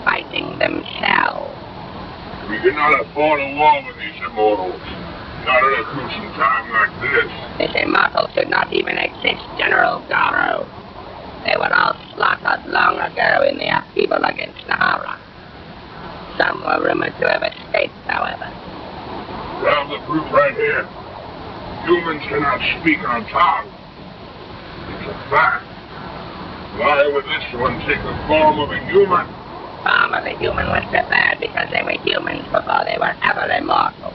fighting themselves. We cannot afford a war with these immortals. Not at a crucial time like this. These immortals do not even exist, General Garo. They were all slaughtered long ago in the upheaval against Nehahra. Some were rumored to have escaped, however. We have the proof right here. Humans cannot speak our tongue. It's a fact. Why would this one take the form of a human? Form of a human was prepared because they were humans before they were ever immortal.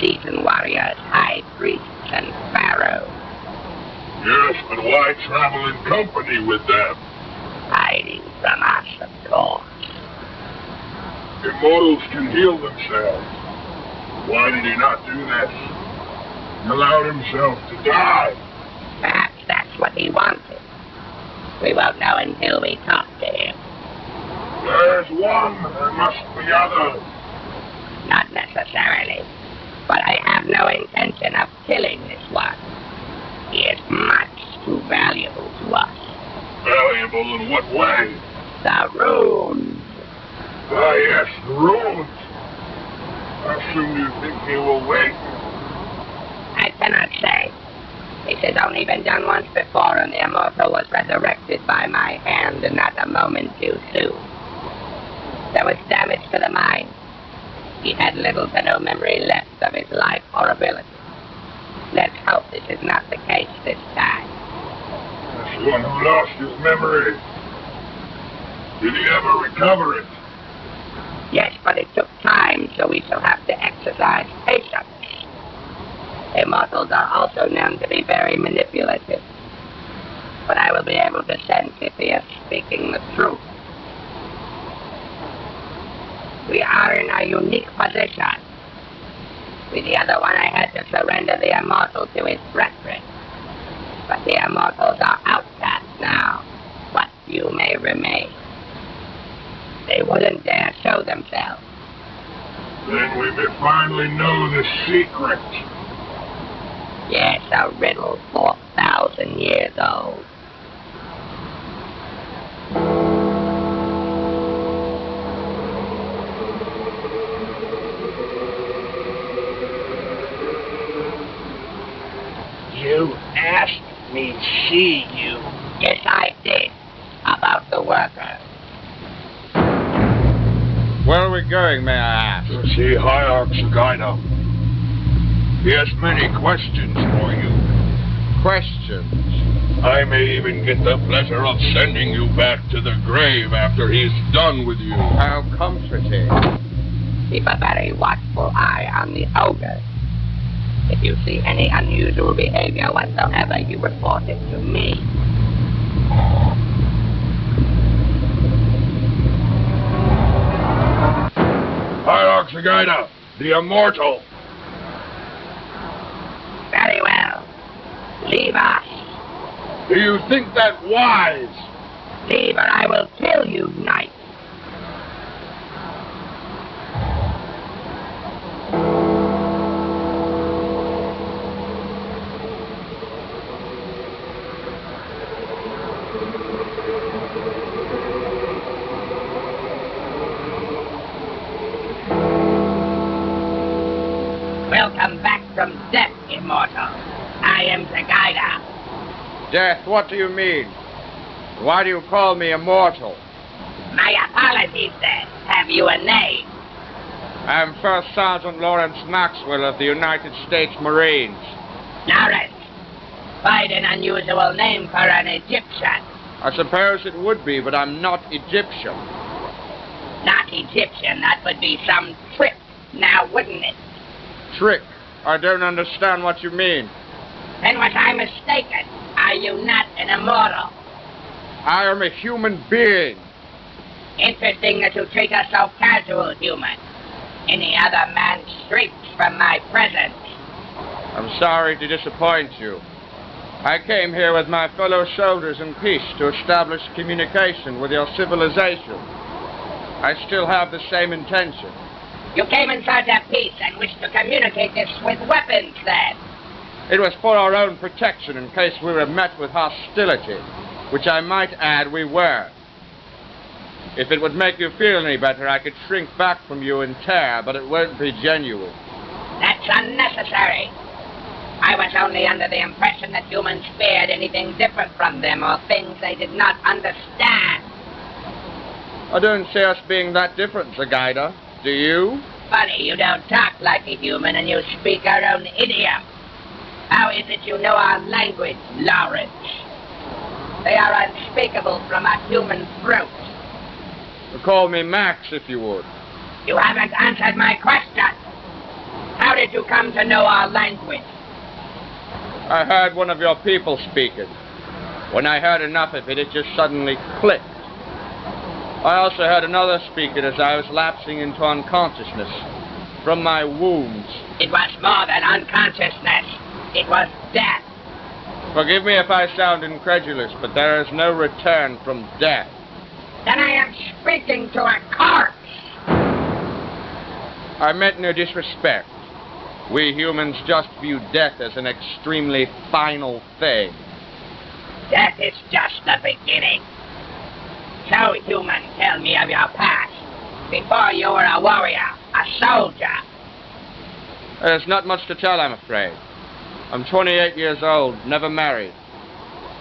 Seasoned warriors, high priests, and pharaohs. Yes, but why travel in company with them? Hiding from us, of course. Immortals can heal themselves. Why did he not do this? He allowed himself to die. Perhaps that's what he wanted. We won't know until we talk to him. There's one, there must be others. Not necessarily. But I have no intention of killing this one. He is much too valuable to us. Valuable in what way? The runes. Ah, yes, the runes. How soon do you think he will wake? I cannot say. This has only been done once before, and the immortal was resurrected by my hand, and not a moment too soon. There was damage to the mind. He had little to no memory left of his life or ability. Let's hope this is not the case this time. That's one who lost his memory. Did he ever recover it? Yes, but it took time, so we shall have to exercise patience. Immortals are also known to be very manipulative. But I will be able to sense if he is speaking the truth. We are in a unique position. With the other one, I had to surrender the immortal to his brethren. But the immortals are outcast now, but you may remain. They wouldn't dare show themselves. Then we may finally know the secret. Yes, a riddle 4,000 years old. You asked me to see you. Yes, I did. About the worker. Where are we going, may I ask? To see nehahra17divx. He has many questions for you. Questions? I may even get the pleasure of sending you back to the grave after he's done with you. How comforting. Keep a very watchful eye on the ogre. If you see any unusual behavior whatsoever, you report it to me. nehahra17divx, the immortal. Very well. Leave us. Do you think that wise? Leave or I will kill you, knight. Welcome back from death, immortal. I am the guider. Death, what do you mean? Why do you call me immortal? My apologies, then. Have you a name? I am First Sergeant Lawrence Maxwell of the United States Marines. Lawrence. Quite an unusual name for an Egyptian. I suppose it would be, but I'm not Egyptian. Not Egyptian. That would be some trick, now wouldn't it? Trick? I don't understand what you mean. Then was I mistaken? Are you not an immortal? I am a human being. Interesting that you treat us so casual, human. Any other man shrinks from my presence. I'm sorry to disappoint you. I came here with my fellow soldiers in peace to establish communication with your civilization. I still have the same intention. You came in search of peace and wished to communicate this with weapons, then? It was for our own protection in case we were met with hostility, which I might add we were. If it would make you feel any better, I could shrink back from you in terror, but it won't be genuine. That's unnecessary. I was only under the impression that humans feared anything different from them or things they did not understand. I don't see us being that different, Sir Guider. Do you? Funny, you don't talk like a human and you speak our own idiom. How is it you know our language, Lawrence? They are unspeakable from a human throat. Call me Max, if you would. You haven't answered my question. How did you come to know our language? I heard one of your people speaking. When I heard enough of it, it just suddenly clicked. I also heard another speaking as I was lapsing into unconsciousness from my wounds. It was more than unconsciousness. It was death. Forgive me if I sound incredulous, but there is no return from death. Then I am speaking to a corpse. I meant no disrespect. We humans just view death as an extremely final thing. Death is just the beginning. So, human, tell me of your past. Before you were a warrior, a soldier. There's not much to tell, I'm afraid. I'm 28 years old, never married.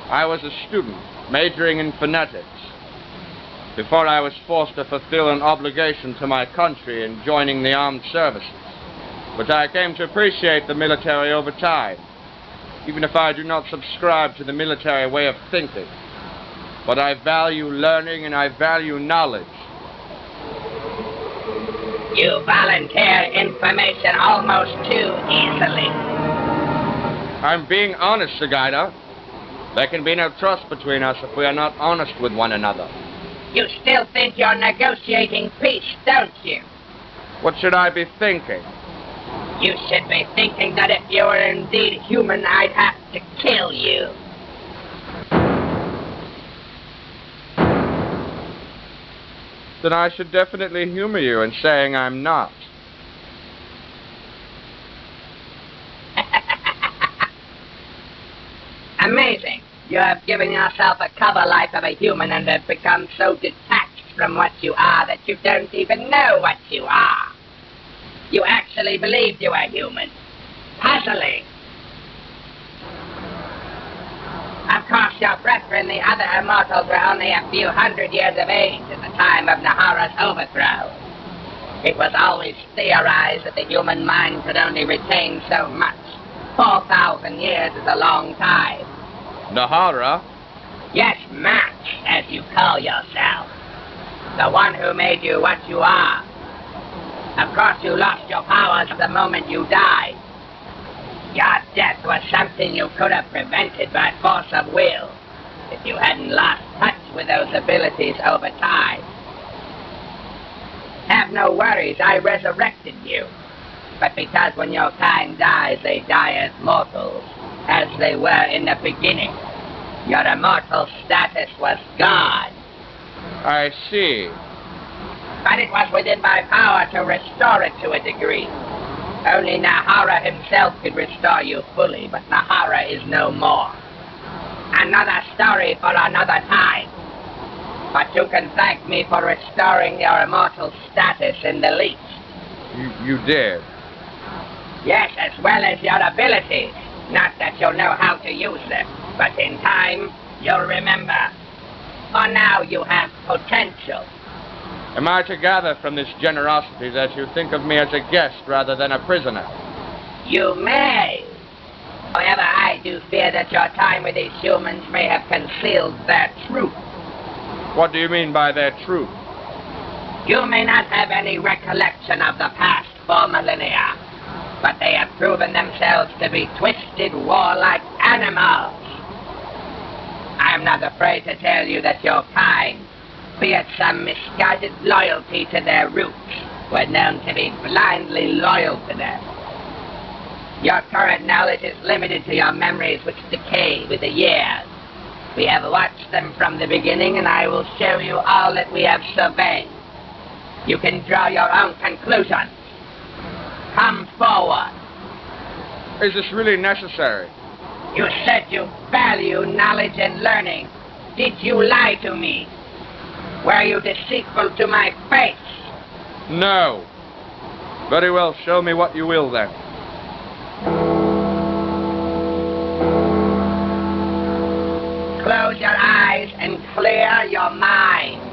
I was a student, majoring in phonetics, before I was forced to fulfill an obligation to my country in joining the armed services. But I came to appreciate the military over time, even if I do not subscribe to the military way of thinking. But I value learning and I value knowledge. You volunteer information almost too easily. I'm being honest, Sir Guider. There can be no trust between us if we are not honest with one another. You still think you're negotiating peace, don't you? What should I be thinking? You should be thinking that if you were indeed human, I'd have to kill you. Then I should definitely humor you in saying I'm not. Amazing. You have given yourself a cover life of a human and have become so detached from what you are that you don't even know what you are. You actually believed you were human. Puzzling. Of course, your brethren, the other immortals, were only a few hundred years of age at the time of Nehahra's overthrow. It was always theorized that the human mind could only retain so much. 4,000 years is a long time. Nehahra? Yes, Max, as you call yourself. The one who made you what you are. Of course, you lost your powers the moment you died. Your death was something you could have prevented by force of will, if you hadn't lost touch with those abilities over time. Have no worries, I resurrected you. But because when your kind dies, they die as mortals, as they were in the beginning. Your immortal status was gone. I see. But it was within my power to restore it to a degree. Only Nehahra himself could restore you fully, but Nehahra is no more. Another story for another time. But you can thank me for restoring your immortal status in the least. You did. Yes, as well as your abilities. Not that you'll know how to use them, but in time, you'll remember. For now, you have potential. Am I to gather from this generosity that you think of me as a guest rather than a prisoner? You may. However, I do fear that your time with these humans may have concealed their truth. What do you mean by their truth? You may not have any recollection of the past 4 millennia, but they have proven themselves to be twisted, warlike animals. I am not afraid to tell you that your kind, be it some misguided loyalty to their roots, were known to be blindly loyal to them. Your current knowledge is limited to your memories which decay with the years. We have watched them from the beginning, and I will show you all that we have surveyed. You can draw your own conclusions. Come forward. Is this really necessary? You said you value knowledge and learning. Did you lie to me? Were you deceitful to my face? No. Very well, show me what you will then. Close your eyes and clear your mind.